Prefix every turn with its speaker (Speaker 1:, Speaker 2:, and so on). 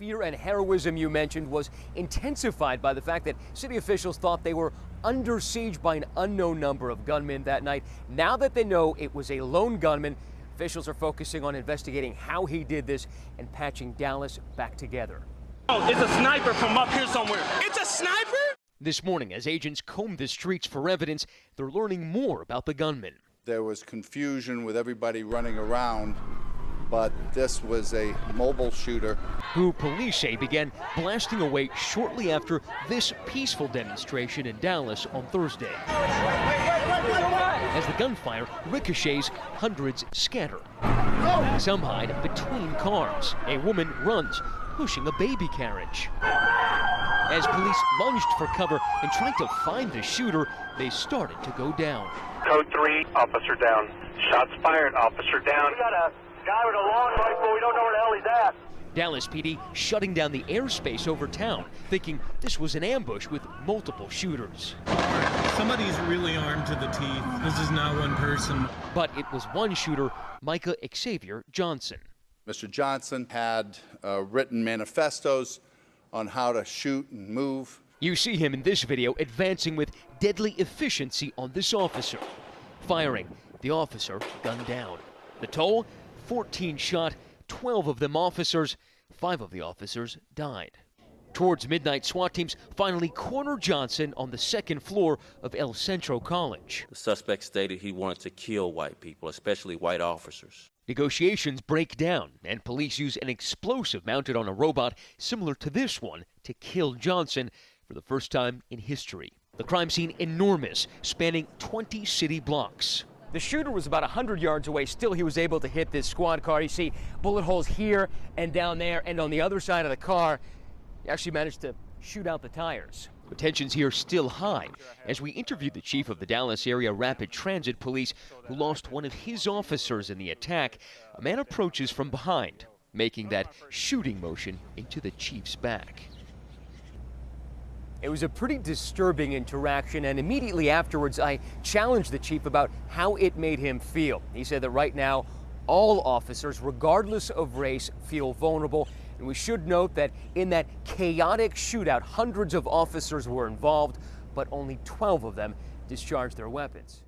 Speaker 1: fear and heroism you mentioned was intensified by the fact that city officials thought they were under siege by an unknown number of gunmen that night. Now that they know it was a lone gunman, officials are focusing on investigating how he did this and patching Dallas back together.
Speaker 2: Oh, it's a sniper from up here somewhere. It's a sniper?
Speaker 1: This morning, as agents combed the streets for evidence, they're learning more about the gunman.
Speaker 3: There was confusion with everybody running around, but this was a mobile shooter
Speaker 1: who police say began blasting away shortly after this peaceful demonstration in Dallas on Thursday. As the gunfire ricochets, hundreds scatter. Some hide between cars. A woman runs, pushing a baby carriage. As police lunged for cover and tried to find the shooter, they started to go down.
Speaker 4: Code 3, officer down. Shots fired, officer down. We got a guy with a long rifle. We don't know where the hell he's at.
Speaker 1: Dallas PD shutting down the airspace over town, thinking this was an ambush with multiple shooters.
Speaker 5: Somebody's really armed to the teeth. This is not one person.
Speaker 1: But it was one shooter, Micah Xavier Johnson.
Speaker 3: Mr. Johnson had written manifestos on how to shoot and move.
Speaker 1: You see him in this video advancing with deadly efficiency on this officer. Firing, the officer gunned down. The toll, 14 shot, 12 of them officers. 5 of the officers died. Towards midnight, SWAT teams finally corner Johnson on the second floor of El Centro College.
Speaker 6: The suspect stated he wanted to kill white people, especially white officers.
Speaker 1: Negotiations break down, and police use an explosive mounted on a robot similar to this one to kill Johnson for the first time in history. The crime scene enormous, spanning 20 city blocks. The shooter was about 100 yards away. Still, he was able to hit this squad car. You see bullet holes here and down there, and on the other side of the car, he actually managed to shoot out the tires. But tensions here still high. As we interviewed the chief of the Dallas Area Rapid Transit Police, who lost one of his officers in the attack, a man approaches from behind, making that shooting motion into the chief's back. It was a pretty disturbing interaction, and immediately afterwards, I challenged the chief about how it made him feel. He said that right now, all officers, regardless of race, feel vulnerable. And we should note that in that chaotic shootout, hundreds of officers were involved, but only 12 of them discharged their weapons.